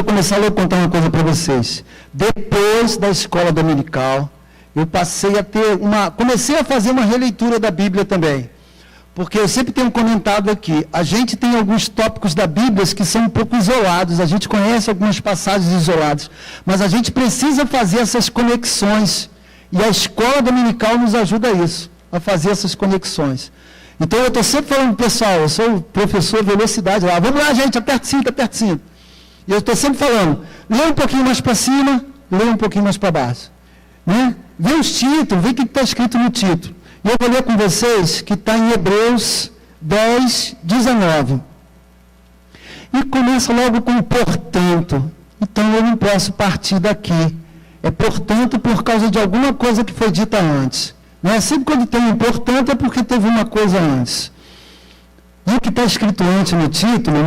eu começar a contar uma coisa para vocês. Depois da escola dominical, eu comecei a fazer uma releitura da Bíblia também. Porque eu sempre tenho comentado aqui, a gente tem alguns tópicos da Bíblia que são um pouco isolados, a gente conhece algumas passagens isoladas, mas a gente precisa fazer essas conexões, e a escola dominical nos ajuda a isso, a fazer essas conexões. Então eu estou sempre falando, pessoal, eu sou o professor Velocidade lá, vamos lá gente, aperte cinto. E eu estou sempre falando, lê um pouquinho mais para cima, lê um pouquinho mais para baixo. Né? Vê os títulos, vê o que está escrito no título. E eu vou ler com vocês que está em Hebreus 10, 19. E começa logo com portanto. Então eu não posso partir daqui. É portanto por causa de alguma coisa que foi dita antes. Não é sempre quando tem um portanto é porque teve uma coisa antes. E o que está escrito antes no título,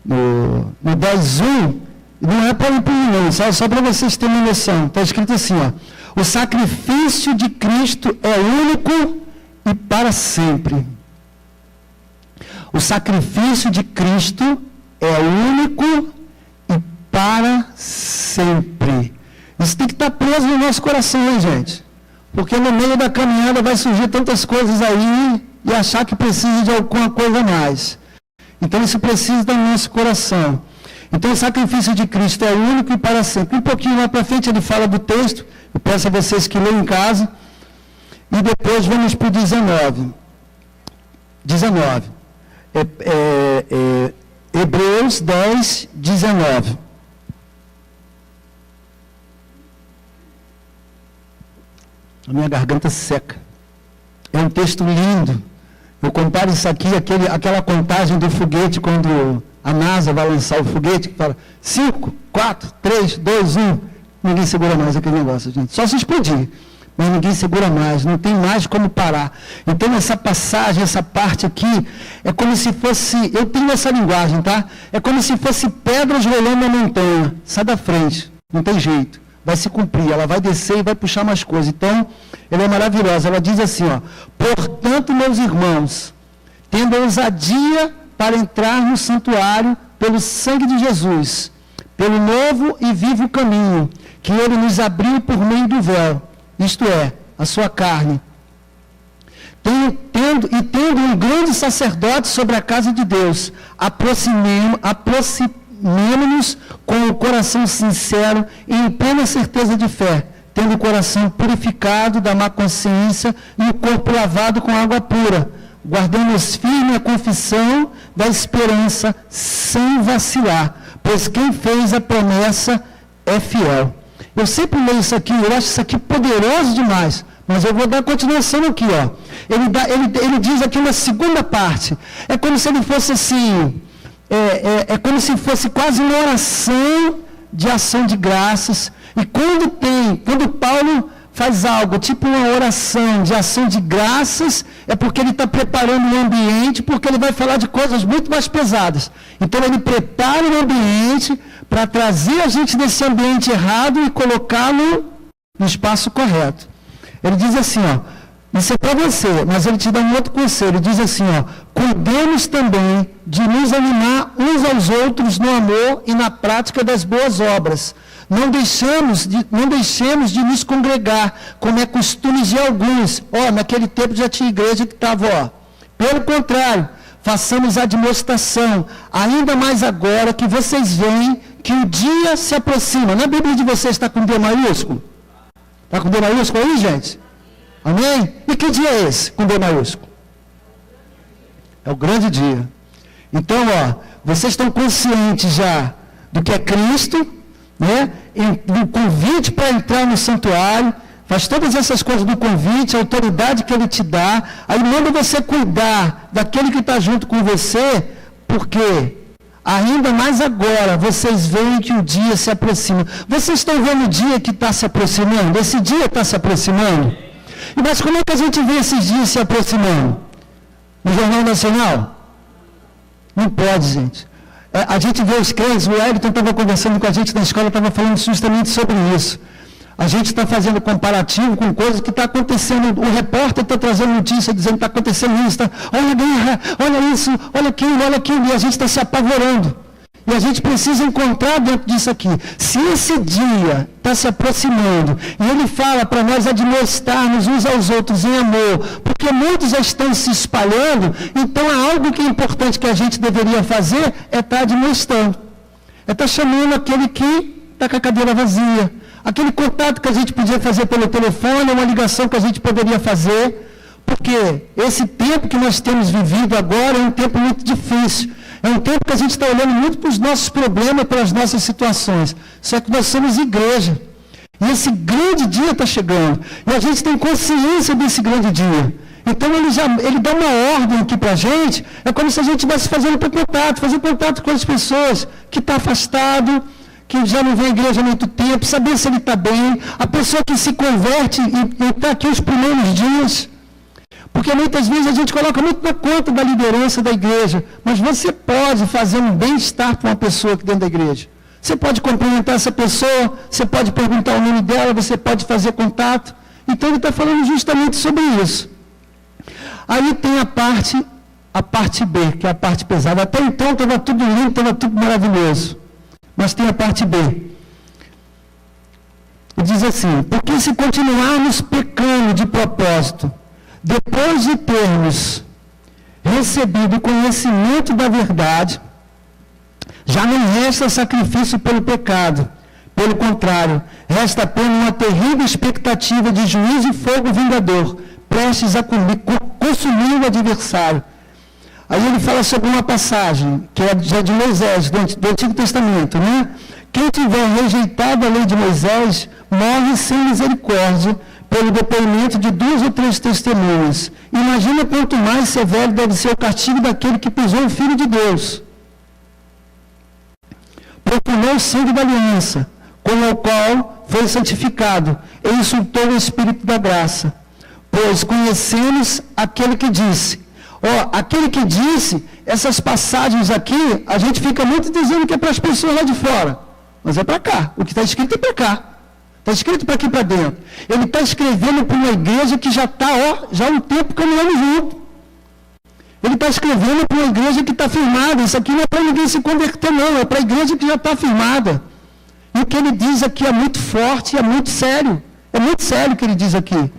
no 10.1, não é para imprimir, só para vocês terem uma noção. Está escrito assim, ó. O sacrifício de Cristo é único e para sempre. O sacrifício de Cristo é único e para sempre. Isso tem que estar preso no nosso coração, hein, gente? Porque no meio da caminhada vai surgir tantas coisas aí e achar que precisa de alguma coisa a mais. Então isso precisa do nosso coração. Então o sacrifício de Cristo é único e para sempre. Um pouquinho lá para frente ele fala do texto. Eu peço a vocês que leiam em casa. E depois vamos para o 19. 19. Hebreus 10, 19. A minha garganta seca. É um texto lindo. Eu comparo isso aqui, aquela contagem do foguete, quando a NASA vai lançar o foguete, que fala 5, 4, 3, 2, 1. Ninguém segura mais aquele negócio, gente. Só se explodir. Mas ninguém segura mais, não tem mais como parar. Então, essa passagem, essa parte aqui, é como se fosse, eu tenho essa linguagem, tá? É como se fosse pedras rolando na montanha. Sai da frente, não tem jeito. Vai se cumprir, ela vai descer e vai puxar mais coisas. Então, ela é maravilhosa. Ela diz assim, ó, portanto, meus irmãos, tendo ousadia para entrar no santuário pelo sangue de Jesus, pelo novo e vivo caminho, que ele nos abriu por meio do véu, isto é, a sua carne. Tendo um grande sacerdote sobre a casa de Deus, aproximemo-nos com o coração sincero e em plena certeza de fé, tendo o coração purificado da má consciência e o corpo lavado com água pura, guardemos firme a confissão da esperança sem vacilar, pois quem fez a promessa é fiel. Eu sempre leio isso aqui, eu acho isso aqui poderoso demais, mas eu vou dar continuação aqui, ó. Ele diz aqui uma segunda parte, é como se ele fosse assim, é como se fosse quase uma oração de ação de graças, e quando Paulo faz algo, tipo uma oração de ação de graças, é porque ele está preparando o ambiente, porque ele vai falar de coisas muito mais pesadas. Então ele prepara o ambiente para trazer a gente desse ambiente errado e colocá-lo no espaço correto. Ele diz assim, ó, isso é para você, mas ele te dá um outro conselho, ele diz assim, ó, cuidemos também de nos animar uns aos outros no amor e na prática das boas obras. Não deixemos de nos congregar, como é costume de alguns. Naquele tempo já tinha igreja que estava, Pelo contrário, façamos admoestação, ainda mais agora que vocês veem que o dia se aproxima. Na Bíblia de vocês está com D maiúsculo? Está com D maiúsculo aí, gente? Amém? E que dia é esse com D maiúsculo? É o grande dia. Então, vocês estão conscientes já do que é Cristo, né? Do convite para entrar no santuário, faz todas essas coisas do convite, a autoridade que ele te dá, aí manda você cuidar daquele que está junto com você, porque ainda mais agora vocês veem que o dia se aproxima. Vocês estão vendo o dia que está se aproximando? Esse dia está se aproximando? Mas como é que a gente vê esses dias se aproximando? No Jornal Nacional? Não pode, gente. A gente vê os crentes, o Wellington estava conversando com a gente na escola, estava falando justamente sobre isso. A gente está fazendo comparativo com coisas que está acontecendo. O repórter está trazendo notícia dizendo que está acontecendo isso. Olha a guerra, olha isso, olha aquilo, e a gente está se apavorando. E a gente precisa encontrar dentro disso aqui. Se esse dia está se aproximando, e ele fala para nós admoestarmos uns aos outros em amor, porque muitos já estão se espalhando, então há algo que é importante que a gente deveria fazer é estar admoestando. É estar chamando aquele que está com a cadeira vazia. Aquele contato que a gente podia fazer pelo telefone, uma ligação que a gente poderia fazer. Porque esse tempo que nós temos vivido agora é um tempo muito difícil. É um tempo que a gente está olhando muito para os nossos problemas, para as nossas situações. Só que nós somos igreja. E esse grande dia está chegando. E a gente tem consciência desse grande dia. Então ele dá uma ordem aqui para a gente. É como se a gente estivesse fazendo contato, fazer contato com as pessoas que estão afastadas, que já não vem à igreja há muito tempo, saber se ele está bem. A pessoa que se converte e está aqui os primeiros dias. Porque muitas vezes a gente coloca muito na conta da liderança da igreja, mas você pode fazer um bem-estar para uma pessoa aqui dentro da igreja. Você pode cumprimentar essa pessoa, você pode perguntar o nome dela, você pode fazer contato. Então ele está falando justamente sobre isso. Aí tem a parte B, que é a parte pesada. Até então estava tudo lindo, estava tudo maravilhoso. Mas tem a parte B. E diz assim, porque se continuarmos pecando de propósito, depois de termos recebido o conhecimento da verdade, já não resta sacrifício pelo pecado. Pelo contrário, resta apenas uma terrível expectativa de juízo e fogo vingador, prestes a consumir o adversário. Aí ele fala sobre uma passagem, que é de Moisés, do Antigo Testamento, né? Quem tiver rejeitado a lei de Moisés, morre sem misericórdia, pelo depoimento de 2 ou 3 testemunhas. Imagina quanto mais severo deve ser o castigo daquele que pisou o Filho de Deus. Profanou o sangue da aliança, com o qual foi santificado, e insultou o Espírito da graça. Pois conhecemos aquele que disse. Aquele que disse, essas passagens aqui, a gente fica muito dizendo que é para as pessoas lá de fora. Mas é para cá. O que está escrito é para cá. Está escrito para aqui para dentro. Ele está escrevendo para uma igreja que já está, já há um tempo caminhando junto. Ele está escrevendo para uma igreja que está firmada. Isso aqui não é para ninguém se converter, não. É para a igreja que já está firmada. E o que ele diz aqui é muito forte e é muito sério. É muito sério o que ele diz aqui.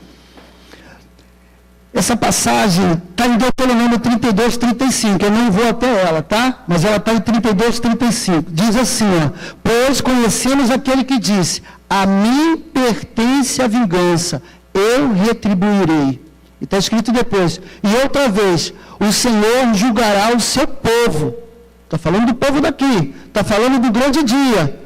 Essa passagem está em Deuteronômio 32, 35. Eu não vou até ela, tá? Mas ela está em 32, 35. Diz assim, pois conhecemos aquele que disse, a mim pertence a vingança, eu retribuirei. E está escrito depois, e outra vez, o Senhor julgará o seu povo. Está falando do povo daqui, está falando do grande dia.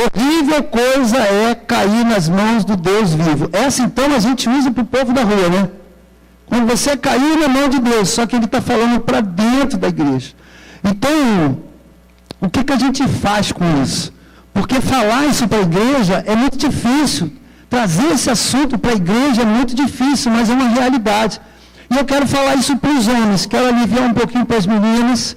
Horrível coisa é cair nas mãos do Deus vivo. Essa então a gente usa para o povo da rua, né? Quando você caiu na mão de Deus, só que ele está falando para dentro da igreja. Então, o que a gente faz com isso? Porque falar isso para a igreja é muito difícil. Trazer esse assunto para a igreja é muito difícil, mas é uma realidade. E eu quero falar isso para os homens. Quero aliviar um pouquinho para as meninas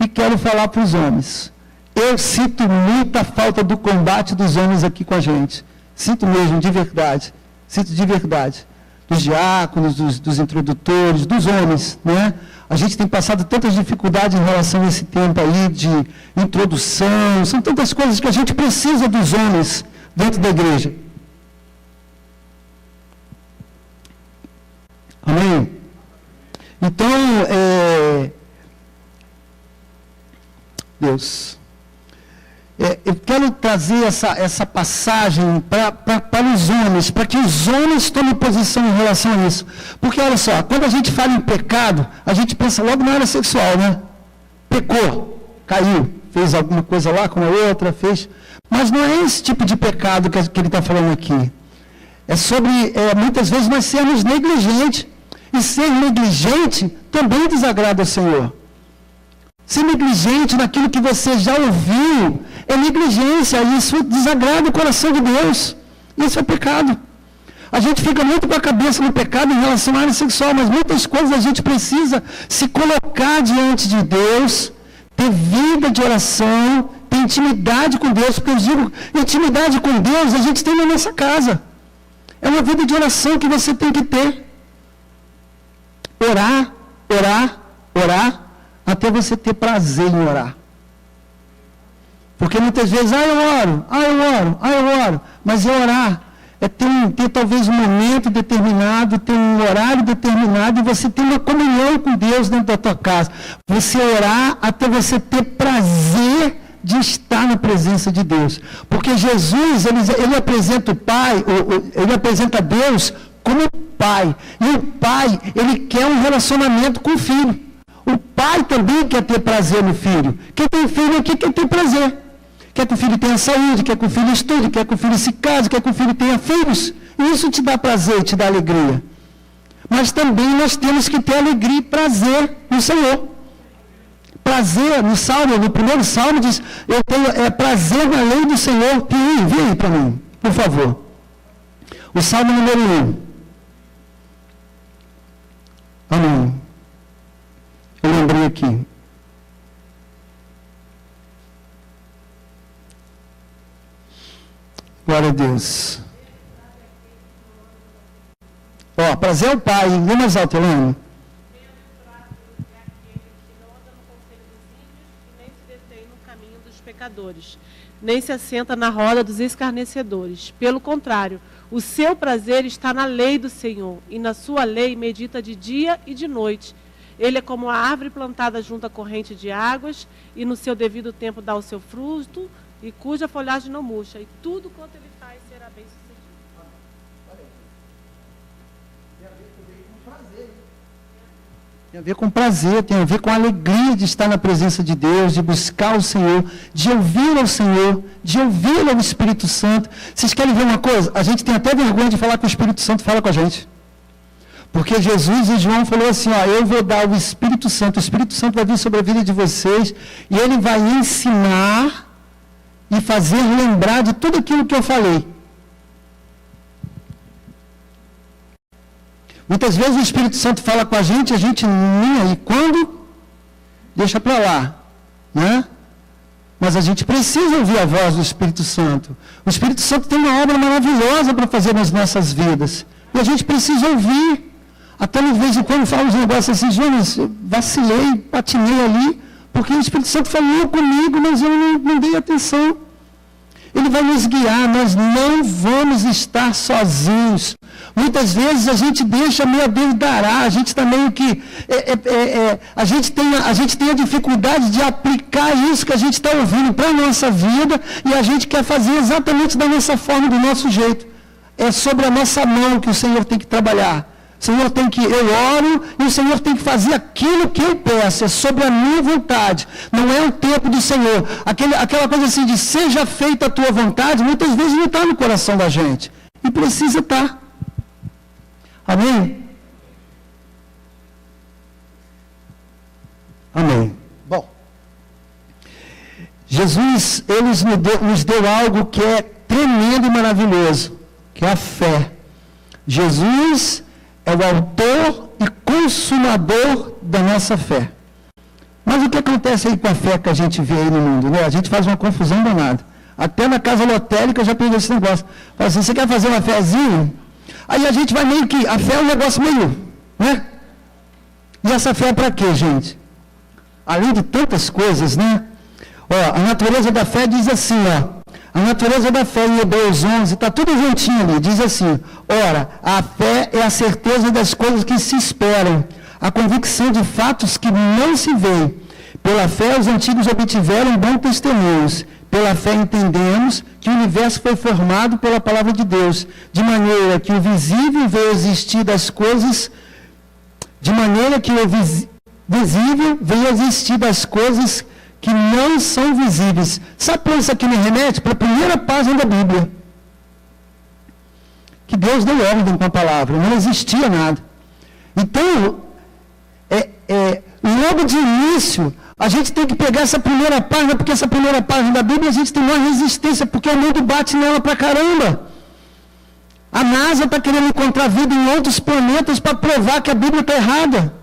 e quero falar para os homens. Eu sinto muita falta do combate dos homens aqui com a gente. Sinto mesmo, de verdade. Sinto de verdade. Dos diáconos, dos introdutores, dos homens, né? A gente tem passado tantas dificuldades em relação a esse tempo aí de introdução. São tantas coisas que a gente precisa dos homens dentro da igreja. Amém? Então, Deus... eu quero trazer essa passagem para os homens, para que os homens tomem posição em relação a isso. Porque, olha só, quando a gente fala em pecado, a gente pensa logo na área sexual, né? Pecou, caiu, fez alguma coisa lá com a outra, fez... Mas não é esse tipo de pecado que ele está falando aqui. É sobre, muitas vezes, nós sermos negligentes. E ser negligente também desagrada ao Senhor. Ser negligente naquilo que você já ouviu é negligência, isso desagrada o coração de Deus. Isso é pecado. A gente fica muito com a cabeça no pecado em relação à área sexual, mas muitas coisas a gente precisa se colocar diante de Deus, ter vida de oração, ter intimidade com Deus, porque eu digo, intimidade com Deus a gente tem na nossa casa. É uma vida de oração que você tem que ter. Orar, orar, orar, até você ter prazer em orar. Porque muitas vezes, eu oro. Mas é orar. É ter talvez um momento determinado, ter um horário determinado e você ter uma comunhão com Deus dentro da tua casa. Você orar até você ter prazer de estar na presença de Deus. Porque Jesus, ele apresenta o Pai, ele apresenta Deus como Pai. E o Pai, ele quer um relacionamento com o Filho. O Pai também quer ter prazer no Filho. Quem tem filho aqui quer ter prazer. Quer que o filho tenha saúde, quer que o filho estude, quer que o filho se case, quer que o filho tenha filhos. Isso te dá prazer, te dá alegria. Mas também nós temos que ter alegria e prazer no Senhor. Prazer, no Salmo, no primeiro Salmo diz, eu tenho prazer na lei do Senhor. Vem aí para mim, por favor. O Salmo número 1. Amém. Eu lembrei aqui. Glória a Deus. Prazer ao Pai. Lê mais alto, Helena. Nem se detém no caminho dos pecadores, nem se assenta na roda dos escarnecedores. Pelo contrário, o seu prazer está na lei do Senhor, e na sua lei medita de dia e de noite. Ele é como a árvore plantada junto à corrente de águas, e no seu devido tempo dá o seu fruto, e cuja folhagem não murcha, e tudo quanto ele faz será bem sucedido. Tem a ver com prazer, tem a ver com a alegria de estar na presença de Deus, de buscar o Senhor, de ouvir ao Senhor, de ouvir ao Espírito Santo. Vocês querem ver uma coisa? A gente tem até vergonha de falar que o Espírito Santo fala com a gente. Porque Jesus e João falou assim, eu vou dar o Espírito Santo vai vir sobre a vida de vocês, e ele vai ensinar e fazer lembrar de tudo aquilo que eu falei. Muitas vezes o Espírito Santo fala com a gente nem aí. Quando? Deixa para lá. Né? Mas a gente precisa ouvir a voz do Espírito Santo. O Espírito Santo tem uma obra maravilhosa para fazer nas nossas vidas. E a gente precisa ouvir. Até de vez em quando fala uns negócios assim, Jonas, eu vacilei, patinei ali, porque o Espírito Santo falou comigo, mas eu não dei atenção. Ele vai nos guiar, nós não vamos estar sozinhos. Muitas vezes a gente deixa meio a Deus dará, a gente está meio que... a gente tem a dificuldade de aplicar isso que a gente está ouvindo para a nossa vida e a gente quer fazer exatamente da nossa forma, do nosso jeito. É sobre a nossa mão que o Senhor tem que trabalhar. O Senhor eu oro e o Senhor tem que fazer aquilo que eu peço, é sobre a minha vontade, não é o tempo do Senhor. Aquela coisa assim de seja feita a tua vontade, muitas vezes não está no coração da gente, e precisa estar. Amém? Amém. Bom, Jesus, ele nos deu algo que é tremendo e maravilhoso, que é a fé. Jesus é o autor e consumador da nossa fé. Mas o que acontece aí com a fé que a gente vê aí no mundo? Né? A gente faz uma confusão danada. Até na casa lotérica eu já peguei esse negócio. Fala assim, você quer fazer uma fézinha? Aí a gente vai meio que... A fé é um negócio meio... né? E essa fé é para quê, gente? Além de tantas coisas, né? A natureza da fé diz assim, a natureza da fé em Hebreus 11, está tudo juntinho ali, diz assim, ora, a fé é a certeza das coisas que se esperam, a convicção de fatos que não se veem. Pela fé os antigos obtiveram bons testemunhos, pela fé entendemos que o universo foi formado pela palavra de Deus, de maneira que o visível veio existir das coisas, que não são visíveis. Sabe para isso aqui me remete? Para a primeira página da Bíblia. Que Deus deu ordem com a palavra, não existia nada. Então, logo de início, a gente tem que pegar essa primeira página, porque essa primeira página da Bíblia a gente tem uma resistência, porque o mundo bate nela pra caramba. A NASA está querendo encontrar vida em outros planetas para provar que a Bíblia está errada.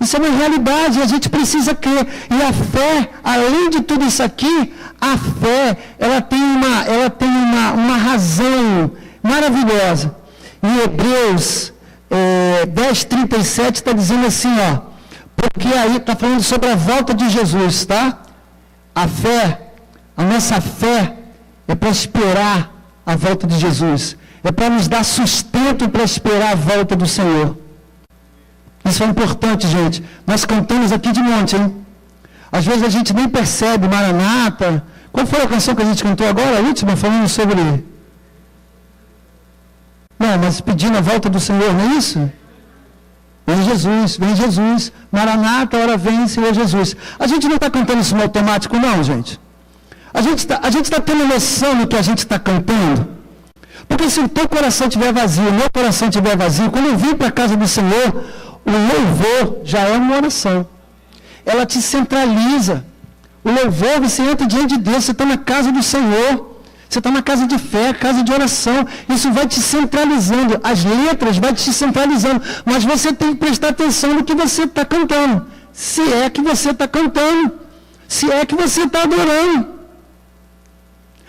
Isso é uma realidade, a gente precisa crer. E a fé, além de tudo isso aqui, a fé, ela tem uma razão maravilhosa. Em Hebreus 10:37 está dizendo assim, porque aí está falando sobre a volta de Jesus, tá? A nossa fé é para esperar a volta de Jesus. É para nos dar sustento para esperar a volta do Senhor. Isso é importante, gente. Nós cantamos aqui de monte, hein? Às vezes a gente nem percebe, Maranata. Qual foi a canção que a gente cantou agora, a última, falando sobre... Não, mas pedindo a volta do Senhor, não é isso? Vem Jesus, Maranata, hora vem, Senhor Jesus. A gente não está cantando isso no automático, não, gente. A gente está tendo noção do que a gente está cantando. Porque se o teu coração estiver vazio, o meu coração estiver vazio, quando eu vim para a casa do Senhor, o louvor já é uma oração. Ela te centraliza. O louvor, você entra diante de Deus, você está na casa do Senhor. Você está na casa de fé, casa de oração. Isso vai te centralizando. As letras vão te centralizando. Mas você tem que prestar atenção no que você está cantando. Se é que você está cantando. Se é que você está adorando.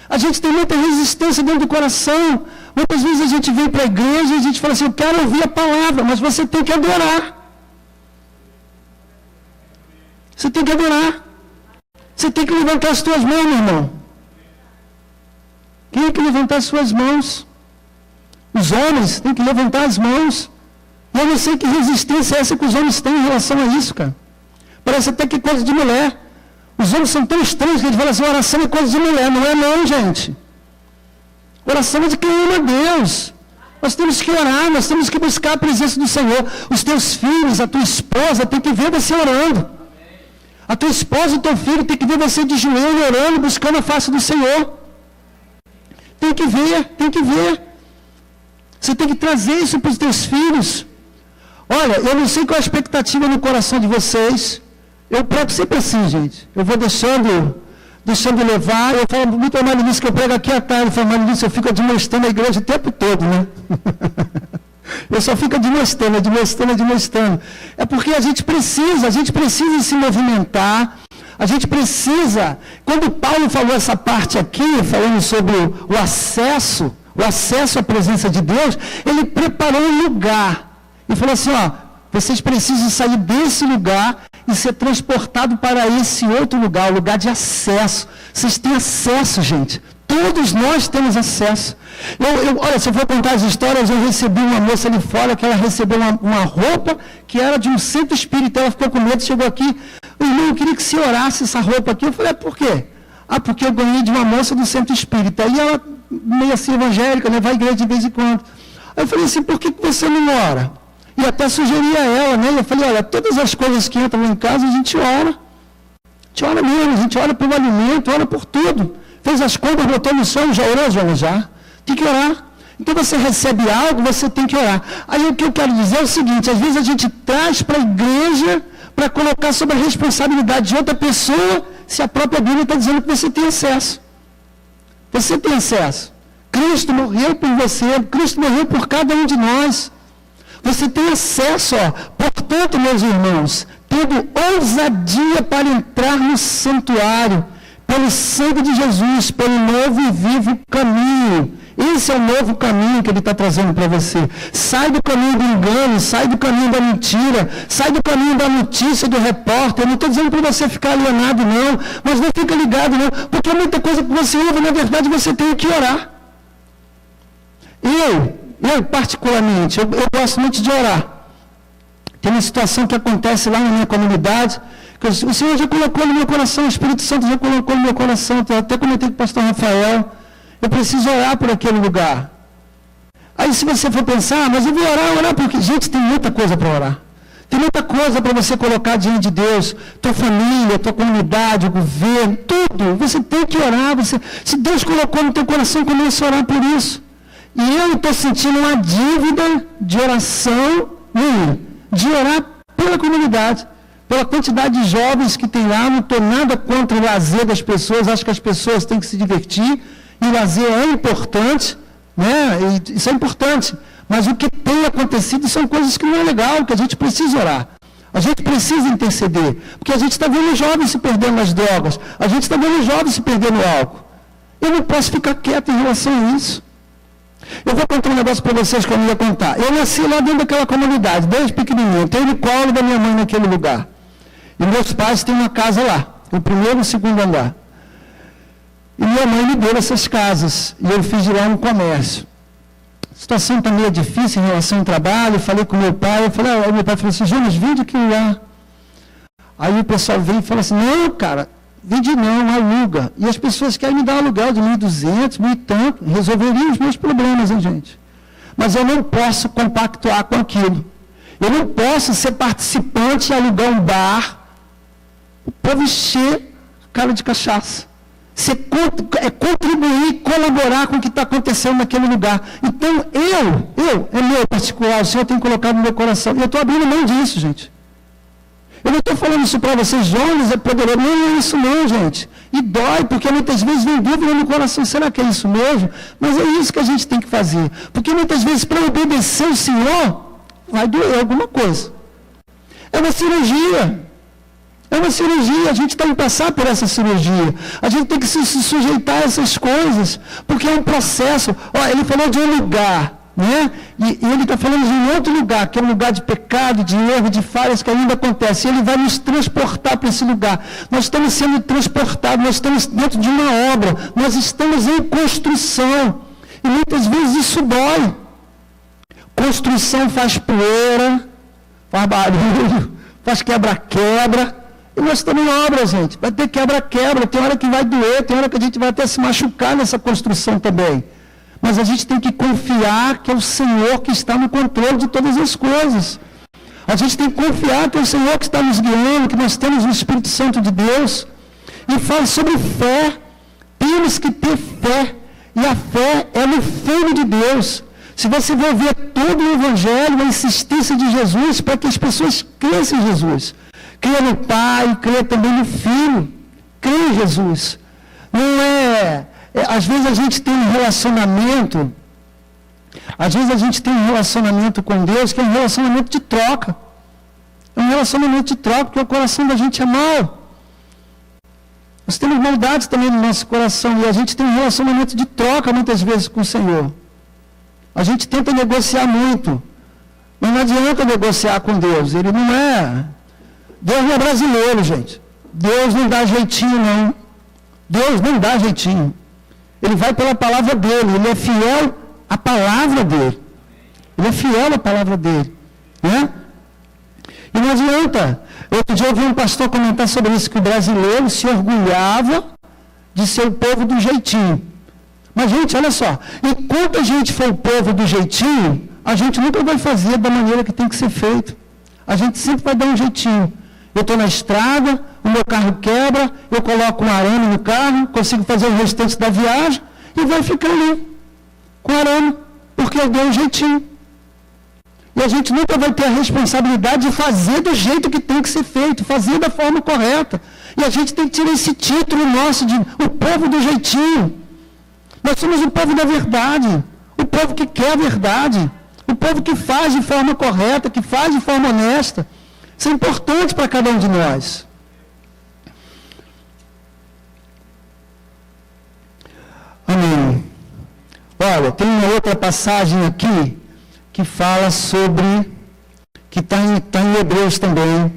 A gente tem muita resistência dentro do coração. Muitas vezes a gente vem para a igreja e a gente fala assim, eu quero ouvir a palavra, mas você tem que adorar. Você tem que adorar. Você tem que levantar as tuas mãos, meu irmão. Quem tem que levantar as suas mãos? Os homens têm que levantar as mãos. E eu não sei que resistência é essa que os homens têm em relação a isso, cara. Parece até que é coisa de mulher. Os homens são tão estranhos que eles falam assim, oração é coisa de mulher. Não é não, gente. Oração é de quem ama Deus. Nós temos que orar, nós temos que buscar a presença do Senhor. Os teus filhos, a tua esposa tem que ver você orando. A tua esposa e o teu filho tem que ver você de joelho orando, buscando a face do Senhor. Tem que ver, tem que ver. Você tem que trazer isso para os teus filhos. Olha, eu não sei qual a expectativa no coração de vocês. Eu prego sempre assim, gente. Eu vou deixando levar. Eu falo muito a Marilice que eu prego aqui à tarde. Eu falo, Marilice, eu fico admoestando a igreja o tempo todo, né? Eu só fico admoestando. É porque a gente precisa se movimentar. A gente precisa, quando Paulo falou essa parte aqui, falando sobre o acesso à presença de Deus, ele preparou um lugar. E falou assim, ó, vocês precisam sair desse lugar e ser transportado para esse outro lugar, o lugar de acesso. Vocês têm acesso, gente. Todos nós temos acesso. Olha, se eu for contar as histórias, eu recebi uma moça ali fora, que ela recebeu uma roupa que era de um centro espírita. Ela ficou com medo, chegou aqui. Irmão, eu queria que você orasse essa roupa aqui. Eu falei, por quê? Porque eu ganhei de uma moça do centro espírita. E ela, meio assim, evangélica, né, vai à igreja de vez em quando. Aí eu falei assim, por que você não ora? E até sugeri a ela, né? Eu falei, olha, todas as coisas que entram em casa, a gente ora. A gente ora mesmo, a gente ora pelo alimento, ora por tudo. Fez as compras, botou no sonho, já orou, Joana? Já. Tem que orar. Então você recebe algo, você tem que orar. Aí o que eu quero dizer é o seguinte, às vezes a gente traz para a igreja para colocar sob a responsabilidade de outra pessoa, se a própria Bíblia está dizendo que você tem acesso. Você tem acesso. Cristo morreu por você, Cristo morreu por cada um de nós. Você tem acesso, ó. Portanto, meus irmãos, tendo ousadia para entrar no santuário, pelo sangue de Jesus, pelo novo e vivo caminho. Esse é o novo caminho que ele está trazendo para você. Sai do caminho do engano, sai do caminho da mentira, sai do caminho da notícia do repórter. Eu não estou dizendo para você ficar alienado, não, mas não fica ligado, não, porque muita coisa que você ouve, na verdade, você tem que orar. Eu particularmente, eu gosto muito de orar. Tem uma situação que acontece lá na minha comunidade, que o Senhor já colocou no meu coração, o Espírito Santo já colocou no meu coração, eu até comentei com o pastor Rafael, eu preciso orar por aquele lugar. Aí se você for pensar, mas eu vou orar porque, gente, tem muita coisa para orar. Tem muita coisa para você colocar diante de Deus, tua família, tua comunidade, o governo, tudo. Você tem que orar, se Deus colocou no teu coração, comece a orar por isso. E eu estou sentindo uma dívida de oração minha, de orar pela comunidade, pela quantidade de jovens que tem lá. Não estou nada contra o lazer das pessoas, acho que as pessoas têm que se divertir, e o lazer é importante, né? E isso é importante, mas o que tem acontecido são coisas que não é legal, que a gente precisa orar. A gente precisa interceder, porque a gente está vendo jovens se perdendo nas drogas, a gente está vendo jovens se perdendo no álcool. Eu não posso ficar quieto em relação a isso. Eu vou contar um negócio para vocês que eu não ia contar. Eu nasci lá dentro daquela comunidade, desde pequenininho. Tenho no colo da minha mãe naquele lugar. E meus pais têm uma casa lá, o primeiro e o segundo andar. E minha mãe me deu essas casas, e eu fiz de lá um comércio. A situação está meio difícil em relação ao trabalho, eu falei com meu pai, meu pai falou assim, Jonas, vende aquilo lá. Aí o pessoal vem e fala assim, não, cara, vende não, aluga. E as pessoas querem me dar um aluguel de 1.200, 1.000 e tanto, resolveria os meus problemas, hein, gente? Mas eu não posso compactuar com aquilo. Eu não posso ser participante e alugar um bar, o povo encher a cara de cachaça. Contribuir, colaborar com o que está acontecendo naquele lugar. Então, é meu particular, o Senhor tem colocado no meu coração. E eu estou abrindo mão disso, gente. Eu não estou falando isso para vocês, Jonas é poderoso. Não é isso não, gente. E dói, porque muitas vezes vem dúvida no coração, será que é isso mesmo? Mas é isso que a gente tem que fazer. Porque muitas vezes, para obedecer o Senhor, vai doer alguma coisa. É uma cirurgia. É uma cirurgia, a gente tem que passar por essa cirurgia. A gente tem que se sujeitar a essas coisas, porque é um processo. Ele falou de um lugar, né? E ele está falando de um outro lugar, que é um lugar de pecado, de erro, de falhas que ainda acontece. Ele vai nos transportar para esse lugar. Nós estamos sendo transportados, nós estamos dentro de uma obra, nós estamos em construção. E muitas vezes isso dói. Construção faz poeira, faz barulho, faz quebra-quebra. E nós estamos em obra, gente. Vai ter quebra-quebra, tem hora que vai doer, tem hora que a gente vai até se machucar nessa construção também. Mas a gente tem que confiar que é o Senhor que está no controle de todas as coisas. A gente tem que confiar que é o Senhor que está nos guiando, que nós temos o Espírito Santo de Deus. E fala sobre fé. Temos que ter fé. E a fé é no Filho de Deus. Se você for ver todo o Evangelho, a insistência de Jesus para que as pessoas cresçam em Jesus. Crê no Pai, crê também no Filho. Crê em Jesus. Não às vezes a gente tem um relacionamento, com Deus que é um relacionamento de troca. É um relacionamento de troca, porque o coração da gente é mau. Nós temos maldades também no nosso coração, e a gente tem um relacionamento de troca muitas vezes com o Senhor. A gente tenta negociar muito, mas não adianta negociar com Deus. Deus não é brasileiro, gente. Deus não dá jeitinho, não. Deus não dá jeitinho. Ele vai pela palavra dele. Ele é fiel à palavra dele. Ele é fiel à palavra dele. Né? E não adianta. Outro dia eu ouvi um pastor comentar sobre isso, que o brasileiro se orgulhava de ser o povo do jeitinho. Mas, gente, olha só. Enquanto a gente for o povo do jeitinho, a gente nunca vai fazer da maneira que tem que ser feito. A gente sempre vai dar um jeitinho. Eu estou na estrada, o meu carro quebra, eu coloco um arame no carro, consigo fazer o restante da viagem e vai ficar ali, com arame, porque eu dei um jeitinho. E a gente nunca vai ter a responsabilidade de fazer do jeito que tem que ser feito, fazer da forma correta. E a gente tem que tirar esse título nosso de o povo do jeitinho. Nós somos o povo da verdade, o povo que quer a verdade, o povo que faz de forma correta, que faz de forma honesta. Isso é importante para cada um de nós. Amém. Olha, tem uma outra passagem aqui que fala sobre, que está em Hebreus também,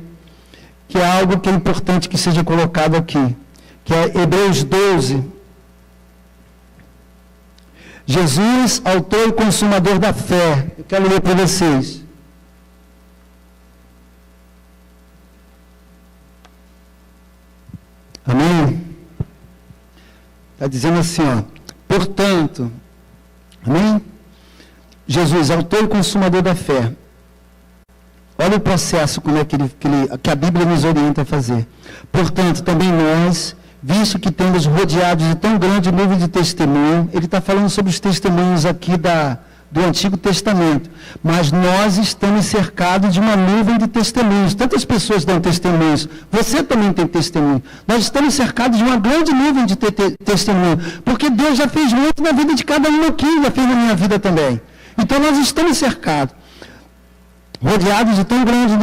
que é algo que é importante que seja colocado aqui, que é Hebreus 12. Jesus, autor e consumador da fé. Eu quero ler para vocês. Amém? Está dizendo assim, portanto, amém? Jesus, autor e consumador da fé. Olha o processo, como é que a Bíblia nos orienta a fazer. Portanto, também nós, visto que temos rodeados de tão grande nuvem de testemunho, ele está falando sobre os testemunhos aqui do Antigo Testamento, mas nós estamos cercados de uma nuvem de testemunhos. Tantas pessoas dão testemunhos, você também tem testemunho. Nós estamos cercados de uma grande nuvem de testemunho, porque Deus já fez muito na vida de cada um aqui, já fez na minha vida também. Então nós estamos cercados, rodeados de tão grande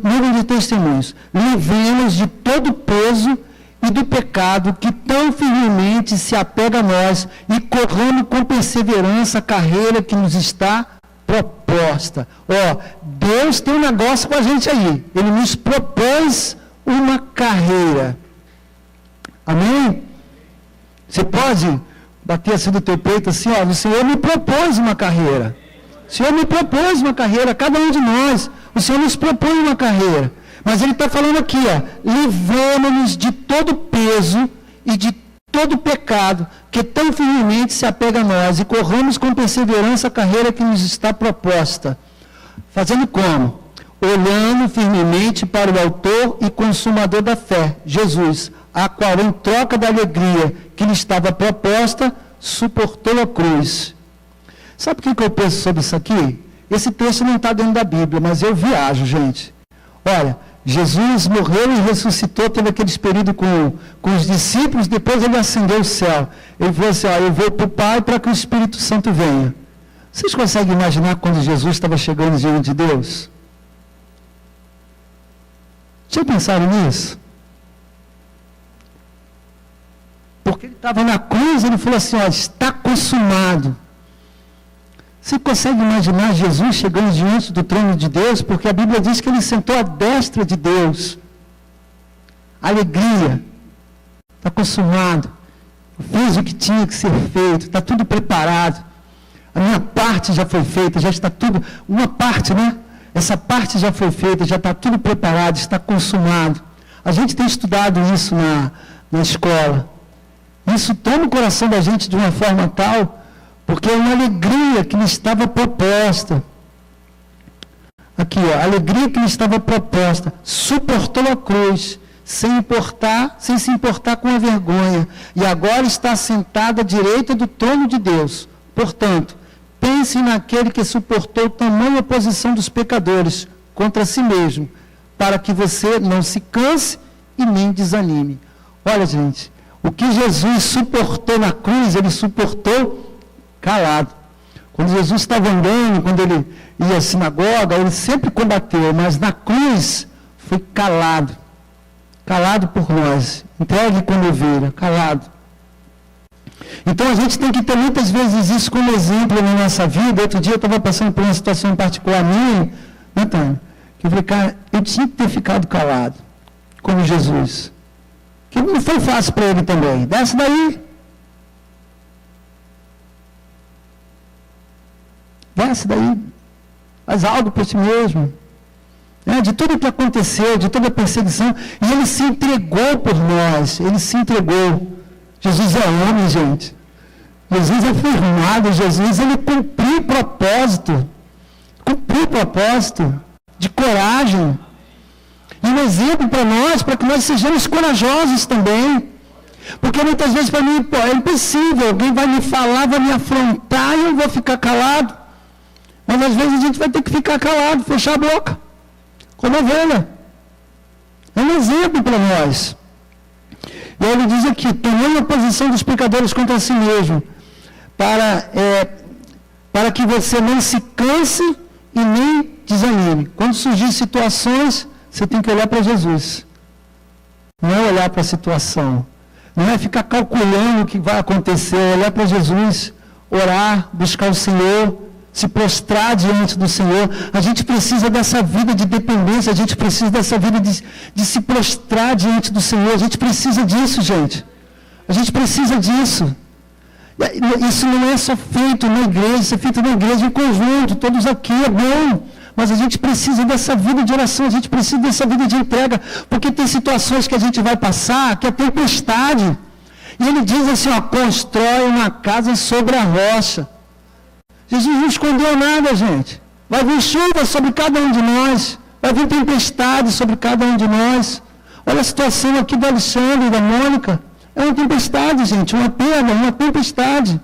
nuvem de testemunhos. Livremos de todo peso e do pecado que tão firmemente se apega a nós e corramos com perseverança a carreira que nos está proposta. Deus tem um negócio com a gente aí. Ele nos propôs uma carreira. Amém? Você pode bater assim no teu peito assim, ó, o Senhor me propôs uma carreira. O Senhor me propôs uma carreira, cada um de nós. O Senhor nos propõe uma carreira. Mas Ele está falando aqui, ó, livrando-nos de todo peso e de todo pecado que tão firmemente se apega a nós e corramos com perseverança a carreira que nos está proposta. Fazendo como? Olhando firmemente para o autor e consumador da fé, Jesus, a qual, em troca da alegria que lhe estava proposta, suportou a cruz. Sabe o que eu penso sobre isso aqui? Esse texto não está dentro da Bíblia, mas eu viajo, gente. Olha, Jesus morreu e ressuscitou, teve aqueles períodos com os discípulos, depois Ele ascendeu ao céu. Ele falou assim, ó, eu vou para o Pai para que o Espírito Santo venha. Vocês conseguem imaginar quando Jesus estava chegando diante de Deus? Já pensaram nisso? Porque Ele estava na cruz, Ele falou assim, ó, está consumado. Você consegue imaginar Jesus chegando diante do trono de Deus? Porque a Bíblia diz que Ele sentou à destra de Deus. Alegria. Está consumado. Eu fiz o que tinha que ser feito. Está tudo preparado. A minha parte já foi feita. Já está tudo... Uma parte, né? Essa parte já foi feita. Já está tudo preparado. Está consumado. A gente tem estudado isso na escola. Isso toma o coração da gente de uma forma tal... Porque é uma alegria que lhe estava proposta. Aqui, ó, a alegria que lhe estava proposta. Suportou a cruz, sem se importar com a vergonha. E agora está sentada à direita do trono de Deus. Portanto, pense naquele que suportou tamanha oposição dos pecadores contra si mesmo, para que você não se canse e nem desanime. Olha, gente, o que Jesus suportou na cruz, Ele suportou calado. Quando Jesus estava andando, quando Ele ia à sinagoga, Ele sempre combateu, mas na cruz foi calado. Calado por nós. Entregue como ovelha, calado. Então a gente tem que ter muitas vezes isso como exemplo na nossa vida. Outro dia eu estava passando por uma situação particular minha, Antônio, que eu falei, cara, eu tinha que ter ficado calado, como Jesus. Que não foi fácil para Ele também. Desce daí. Desce daí, faz algo por ti mesmo. De tudo que aconteceu, de toda a perseguição. E Ele se entregou por nós. Ele se entregou. Jesus é homem, gente. Jesus é firmado. Jesus, Ele cumpriu o propósito. Cumpriu o propósito de coragem. E um exemplo para nós, para que nós sejamos corajosos também. Porque muitas vezes para mim, é impossível. Alguém vai me falar, vai me afrontar e eu vou ficar calado. Mas às vezes a gente vai ter que ficar calado, fechar a boca, como ovelha. É um exemplo para nós. E ele diz aqui, tomando a posição dos pecadores contra si mesmo, para que você não se canse e nem desanime. Quando surgir situações, você tem que olhar para Jesus. Não é olhar para a situação. Não é ficar calculando o que vai acontecer. É olhar para Jesus, orar, buscar o Senhor, se prostrar diante do Senhor. A gente precisa dessa vida de dependência, a gente precisa dessa vida de se prostrar diante do Senhor. A gente precisa disso, gente. A gente precisa disso. Isso não é só feito na igreja, isso é feito na igreja em conjunto, todos aqui, é bom. Mas a gente precisa dessa vida de oração, a gente precisa dessa vida de entrega, porque tem situações que a gente vai passar, que é tempestade. E ele diz assim, ó, constrói uma casa sobre a rocha. Jesus não escondeu nada, gente. Vai vir chuva sobre cada um de nós. Vai vir tempestade sobre cada um de nós. Olha a situação aqui do Alexandre e da Mônica. É uma tempestade, gente. Uma perda, uma tempestade.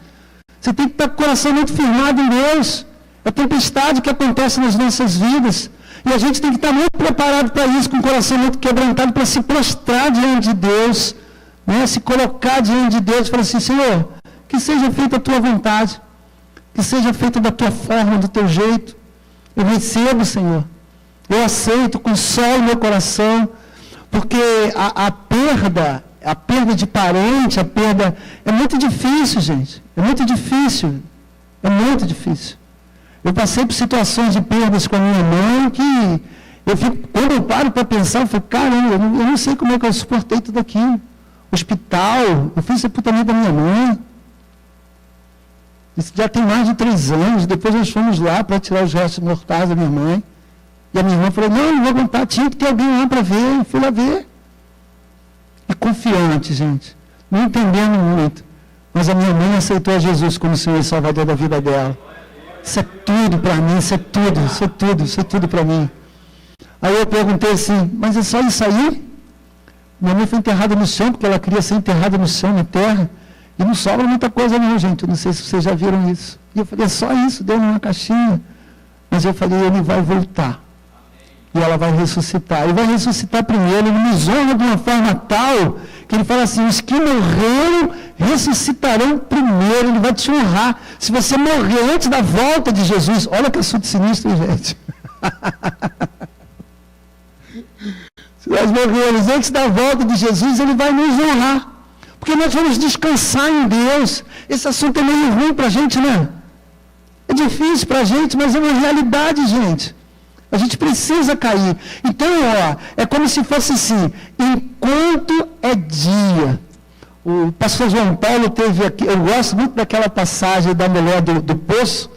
Você tem que estar com o coração muito firmado em Deus. É a tempestade que acontece nas nossas vidas. E a gente tem que estar muito preparado para isso, com o coração muito quebrantado, para se prostrar diante de Deus. Né? Se colocar diante de Deus e falar assim, Senhor, que seja feita a tua vontade. Que seja feito da tua forma, do teu jeito. Eu recebo, Senhor. Eu aceito, consolo meu coração. Porque a perda de parente, a perda... É muito difícil, gente. É muito difícil. É muito difícil. Eu passei por situações de perdas com a minha mãe que... quando eu paro para pensar, eu falo, caramba, eu não sei como é que eu suportei tudo aquilo. hospital, eu fiz o sepultamento da minha mãe. Isso já tem mais de 3 anos. Depois nós fomos lá para tirar os restos mortais da minha mãe. E a minha irmã falou, não vou aguentar, tinha que ter alguém lá para ver. Eu fui lá ver. E confiante, gente. Não entendendo muito. Mas a minha mãe aceitou a Jesus como Senhor e Salvador da vida dela. Isso é tudo para mim, isso é tudo para mim. Aí eu perguntei assim, mas é só isso aí? Minha mãe foi enterrada no chão, porque ela queria ser enterrada no chão, na terra. E não sobra muita coisa não, gente. Eu não sei se vocês já viram isso. E eu falei, é só isso, deu numa caixinha. Mas eu falei, ele vai voltar. E ela vai ressuscitar. Ele vai ressuscitar primeiro, ele nos honra de uma forma tal, que ele fala assim, os que morreram ressuscitarão primeiro, ele vai te honrar. Se você morrer antes da volta de Jesus, olha que assunto sinistro, gente. Se nós morrermos antes da volta de Jesus, ele vai nos honrar. Porque nós vamos descansar em Deus. Esse assunto é meio ruim para a gente, né? É difícil para a gente, mas é uma realidade, gente. A gente precisa cair. Então, é como se fosse assim, enquanto é dia. O pastor João Paulo teve aqui, eu gosto muito daquela passagem da mulher do poço,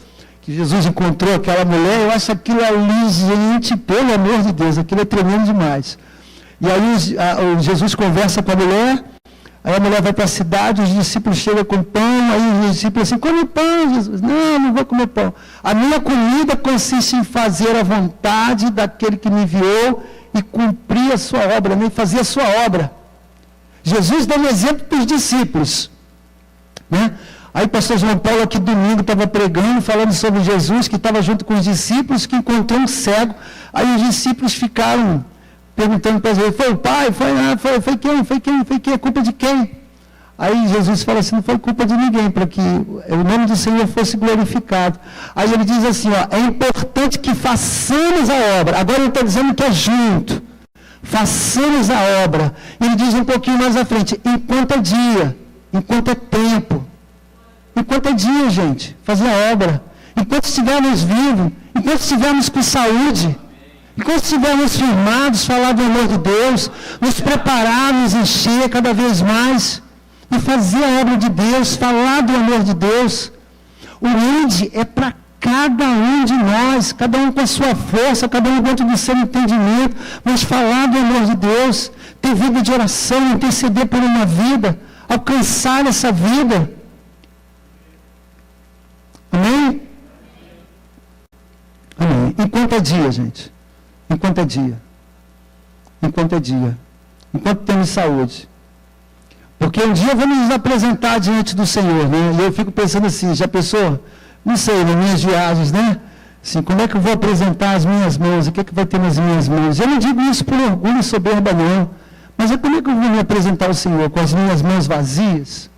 que Jesus encontrou aquela mulher, eu acho aquilo ali, gente, pelo amor de Deus, aquilo é tremendo demais. E aí Jesus conversa com a mulher, aí a mulher vai para a cidade, os discípulos chegam com pão, aí os discípulos assim, come pão, Jesus. Não vou comer pão. A minha comida consiste em fazer a vontade daquele que me enviou e cumprir a sua obra, nem fazer a sua obra. Jesus deu um exemplo para os discípulos. Né? Aí o pastor João Paulo aqui domingo estava pregando, falando sobre Jesus, que estava junto com os discípulos, que encontrou um cego. Aí os discípulos ficaram perguntando para ele, foi o pai? Foi quem? É culpa de quem? Aí Jesus fala assim, não foi culpa de ninguém, para que o nome do Senhor fosse glorificado. Aí ele diz assim, é importante que façamos a obra. Agora ele está dizendo que é junto. Façamos a obra. Ele diz um pouquinho mais à frente, enquanto é dia, enquanto é tempo. Enquanto é dia, gente, fazer a obra. Enquanto estivermos vivos, enquanto estivermos com saúde, enquanto estivermos firmados, falar do amor de Deus, nos preparar, nos encher cada vez mais, e fazer a obra de Deus, falar do amor de Deus. O onde é para cada um de nós, cada um com a sua força, cada um dentro do seu entendimento, mas falar do amor de Deus, ter vida de oração, interceder por uma vida, alcançar essa vida. Amém? Amém. Enquanto é dia, gente. Enquanto é dia. Enquanto é dia. Enquanto temos saúde. Porque um dia vamos nos apresentar diante do Senhor, né? E eu fico pensando assim, já pensou? Não sei, nas minhas viagens, né? Assim, como é que eu vou apresentar as minhas mãos? O que é que vai ter nas minhas mãos? Eu não digo isso por orgulho e soberba, não. Mas é como é que eu vou me apresentar ao Senhor? Com as minhas mãos vazias?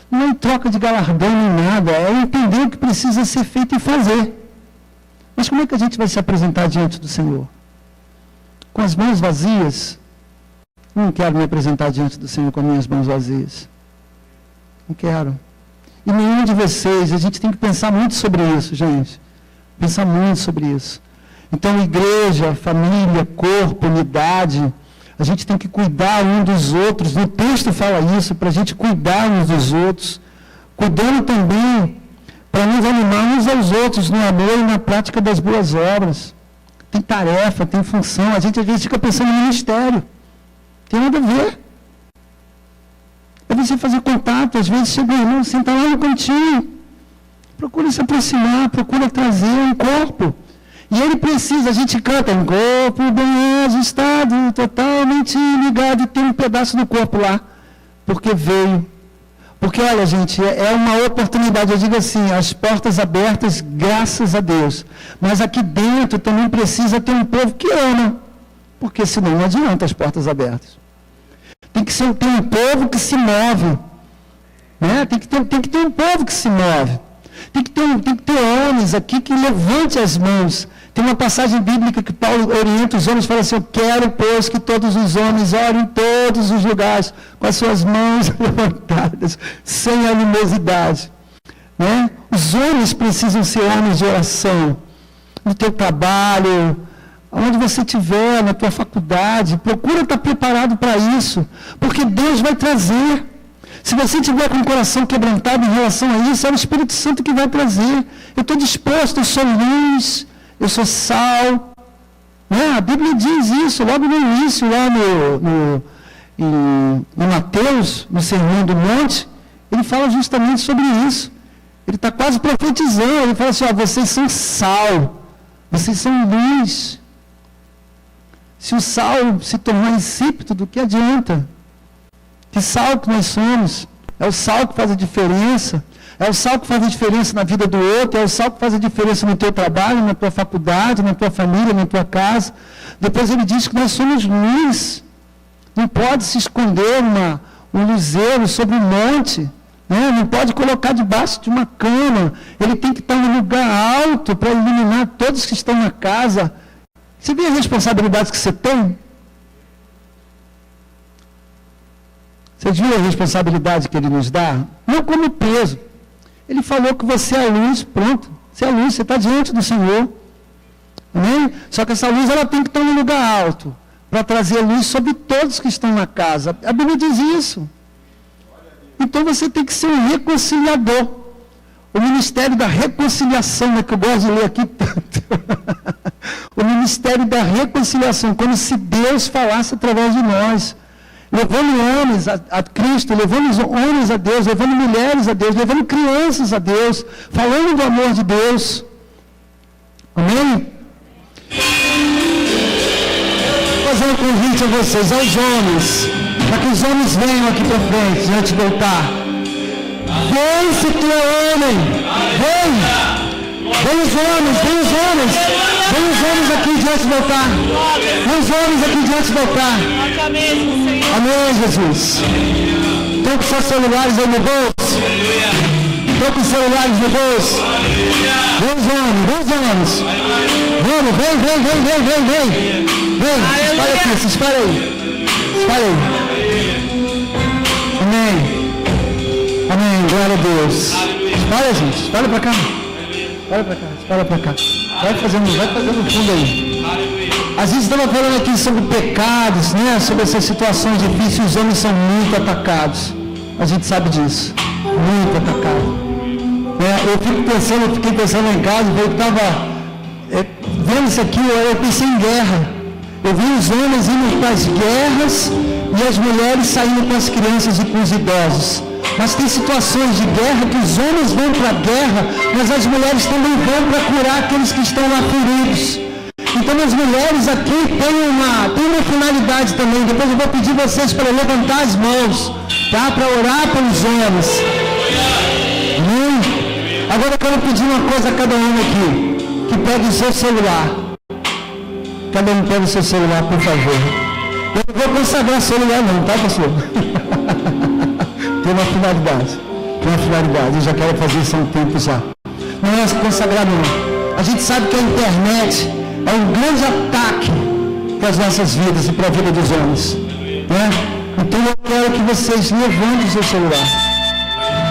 Não é em troca de galardão nem nada, é entender o que precisa ser feito e fazer. Mas como é que a gente vai se apresentar diante do Senhor? Com as mãos vazias? Não quero me apresentar diante do Senhor com as minhas mãos vazias. Não quero. E nenhum de vocês, a gente tem que pensar muito sobre isso, gente. Pensar muito sobre isso. Então, igreja, família, corpo, unidade, a gente tem que cuidar um dos outros. No texto fala isso, para a gente cuidar uns dos outros. Cuidando também para nos animar uns aos outros no amor e na prática das boas obras. Tem tarefa, tem função. A gente às vezes fica pensando no ministério. Tem nada a ver. É você fazer contato. Às vezes chega o irmão, senta lá no cantinho. Procura se aproximar, procura trazer um corpo. E ele precisa, a gente canta, um corpo bem ajustado, totalmente ligado, e tem um pedaço do corpo lá. Porque veio. Porque, olha, gente, é uma oportunidade, eu digo assim, as portas abertas, graças a Deus. Mas aqui dentro também precisa ter um povo que ama. Porque senão não adianta as portas abertas. Tem que ter um povo que se move. Né? Tem que ter um povo que se move. Tem que ter homens aqui que levante as mãos. Tem uma passagem bíblica que Paulo orienta os homens e fala assim, eu quero, pois, que todos os homens orem em todos os lugares, com as suas mãos levantadas, sem animosidade. Né? Os homens precisam ser homens de oração. No teu trabalho, onde você estiver, na tua faculdade, procura estar preparado para isso, porque Deus vai trazer. Se você estiver com o coração quebrantado em relação a isso, é o Espírito Santo que vai trazer. Eu estou disposto, eu sou luz, eu sou sal. A Bíblia diz isso logo no início, lá em Mateus, no Sermão do Monte, ele fala justamente sobre isso. Ele está quase profetizando, ele fala assim, vocês são sal, vocês são luz. Se o sal se tornar insípido, do que adianta? Que sal que nós somos? É o sal que faz a diferença. É o sal que faz a diferença na vida do outro. É o sal que faz a diferença no teu trabalho, na tua faculdade, na tua família, na tua casa. Depois ele diz que nós somos luz. Não pode se esconder um luzeiro sobre um monte. Não pode colocar debaixo de uma cama. Ele tem que estar em um lugar alto para iluminar todos que estão na casa. Você vê a responsabilidade que você tem? Você viu a responsabilidade que ele nos dá? Não como peso. Ele falou que você é a luz, pronto. Você é a luz, você está diante do Senhor. Amém? Só que essa luz ela tem que estar num lugar alto, para trazer luz sobre todos que estão na casa. A Bíblia diz isso. Então você tem que ser um reconciliador. O ministério da reconciliação, que eu gosto de ler aqui tanto. O ministério da reconciliação, como se Deus falasse através de nós. Levando homens a Cristo, levando homens a Deus, levando mulheres a Deus, levando crianças a Deus, falando do amor de Deus. Amém? Vou fazer um convite a vocês, aos homens, para que os homens venham aqui para frente, antes de voltar. Vem se tu é homem, vem! Vem os homens, vem os homens! Vem os homens aqui diante do altar. Vem os homens aqui diante do altar. Amém, Jesus. Estão com seus celulares aí no bolso? Estão com os celulares no bolso? Vem os homens, vem os homens. Vamos, vem. Vem, espalha aqui, se espalha aí. Espalha aí. Amém. Amém, glória a Deus. Espalha, gente, espalha para cá. Espalha para cá. Vai fazendo fundo aí. Às vezes estava falando aqui sobre pecados, sobre essas situações difíceis, os homens são muito atacados. A gente sabe disso. Muito atacado. Eu fiquei pensando em casa, eu estava vendo isso aqui, eu pensei em guerra. Eu vi os homens indo para as guerras e as mulheres saindo com as crianças e com os idosos. Mas tem situações de guerra que os homens vão para a guerra, mas as mulheres também vão para curar aqueles que estão lá feridos. Então as mulheres aqui têm uma finalidade também. Depois eu vou pedir vocês para levantar as mãos, tá? Para orar pelos homens. Agora eu quero pedir uma coisa a cada um aqui, que pegue o seu celular. Cada um pega o seu celular, por favor. Eu não vou consagrar celular não, tá, pastor? Tem uma finalidade, eu já quero fazer isso há um tempo já. Não é consagrado não. A gente sabe que a internet é um grande ataque para as nossas vidas e para a vida dos homens. Então eu quero que vocês levantem o seu celular.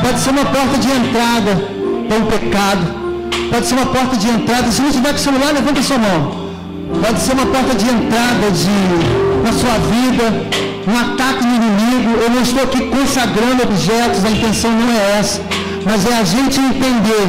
Pode ser uma porta de entrada para um pecado. Pode ser uma porta de entrada. Se não tiver com o celular, levanta a sua mão. Pode ser uma porta de entrada na sua vida, um ataque do inimigo. Eu não estou aqui consagrando objetos, a intenção não é essa, mas é a gente entender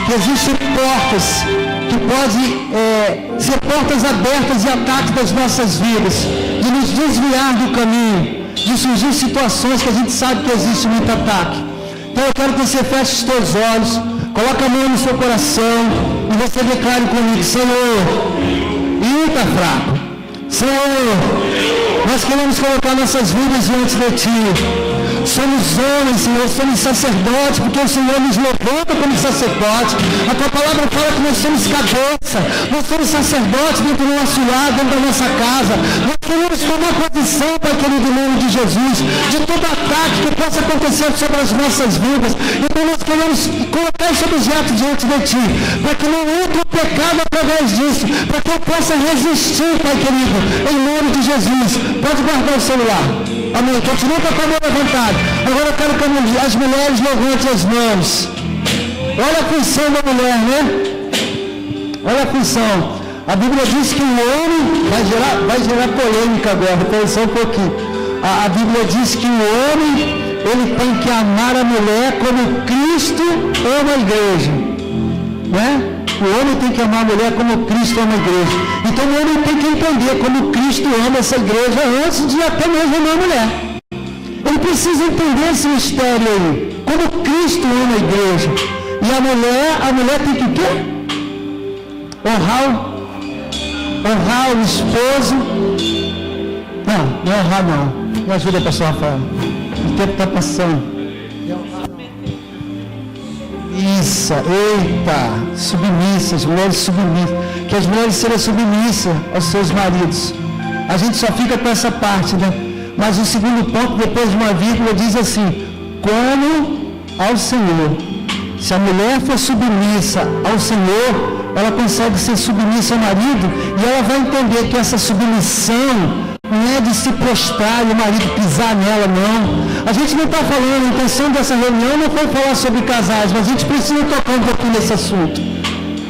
que existem portas que podem ser portas abertas de ataque das nossas vidas, de nos desviar do caminho, de surgir situações que a gente sabe que existe muito ataque. Então eu quero que você feche os teus olhos, coloque a mão no seu coração e você declare comigo: Senhor, está fraco. Senhor, nós queremos colocar nossas vidas diante de Ti. Somos homens, Senhor, somos sacerdotes, porque o Senhor nos levanta como sacerdote. A Tua palavra fala que nós somos cabeça, nós somos sacerdotes dentro do nosso lar, dentro da nossa casa. Nós queremos tomar posição para aquele do nome de Jesus, de todo ataque que possa acontecer sobre as nossas vidas. Então nós queremos colocar esse objeto diante de Ti, para que não entre o pecado através disso, para que eu possa resistir, Pai querido, em nome de Jesus. Pode guardar o celular. Amém. Continua com a mão levantada. Agora eu quero que as mulheres levantem as mãos. Olha a função da mulher, né? Olha a função. A Bíblia diz que o homem, vai gerar polêmica agora, então só um pouquinho. A Bíblia diz que o homem, ele tem que amar a mulher como Cristo ama a igreja, né? O homem tem que amar a mulher como Cristo ama a igreja. Então o homem tem que entender como Cristo ama essa igreja antes de até mesmo amar a mulher. Ele precisa entender esse mistério aí, como Cristo ama a igreja. E a mulher tem que o quê? Honrar o esposo. Não é honrar não. Me ajuda, pastor Rafael. O tempo está passando. Isso, eita, submissas, mulheres submissas. Que as mulheres sejam submissas aos seus maridos. A gente só fica com essa parte, né? Mas o segundo ponto, depois de uma vírgula, diz assim: como ao Senhor. Se a mulher for submissa ao Senhor, ela consegue ser submissa ao marido, e ela vai entender que essa submissão não é de se prostrar e o marido pisar nela, não. A gente não está falando, a intenção dessa reunião não foi falar sobre casais, mas a gente precisa tocar um pouquinho nesse assunto.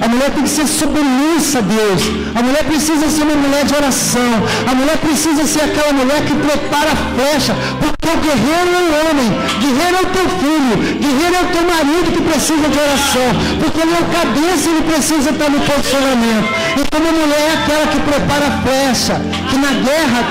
A mulher tem que ser submissa a Deus. A mulher precisa ser uma mulher de oração. A mulher precisa ser aquela mulher que prepara a flecha. Porque o guerreiro é o homem. Guerreiro é o teu filho. Guerreiro é o teu marido que precisa de oração. Porque ele é o cabeça e ele precisa estar no posicionamento. Então a mulher é aquela que prepara a flecha. Que na guerra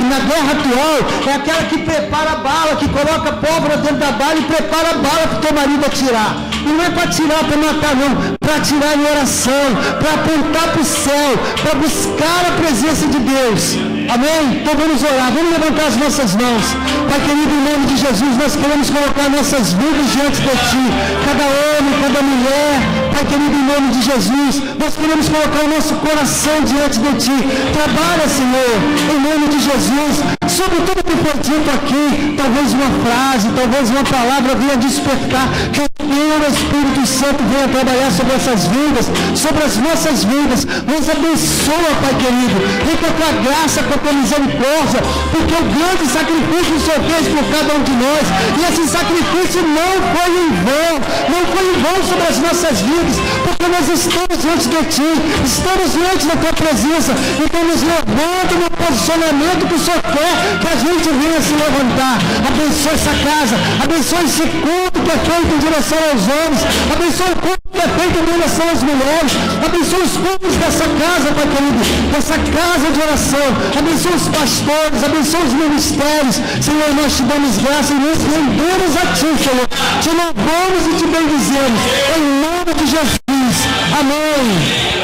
atual é aquela que prepara a bala, que coloca pólvora dentro da bala e prepara a bala para o teu marido atirar. E não é para atirar, para matar não. Para atirar em oração, para apontar para o céu, para buscar a presença de Deus. Amém? Então vamos orar, vamos levantar as nossas mãos. Pai querido, em nome de Jesus, nós queremos colocar nossas vidas diante de Ti. Cada homem, cada mulher, Pai querido, em nome de Jesus, nós queremos colocar o nosso coração diante de Ti. Trabalha, Senhor, em nome de Jesus, sobre tudo que foi dito aqui. Talvez uma frase, talvez uma palavra venha despertar. Que o Espírito Santo venha trabalhar sobre essas vidas, sobre as nossas vidas. Nos abençoa, Pai querido. Vem com a Tua graça, com a Tua misericórdia, porque o grande sacrifício que o Senhor fez por cada um de nós, e esse sacrifício não foi em vão sobre as nossas vidas, porque nós estamos diante de Ti, estamos diante da Tua presença. Então nos levanta no posicionamento que o Senhor quer que a gente venha se levantar. Abençoa essa casa, abençoa esse culto que é feito em direção aos homens, abençoa o culto que é feito em direção às mulheres, abençoa os cultos dessa casa, Pai querido, dessa casa de oração, abençoa os pastores, abençoa os ministérios. Senhor, nós te damos graça e nos rendemos a Ti, Senhor, te louvamos e te bendizemos, em nome de Jesus, amém.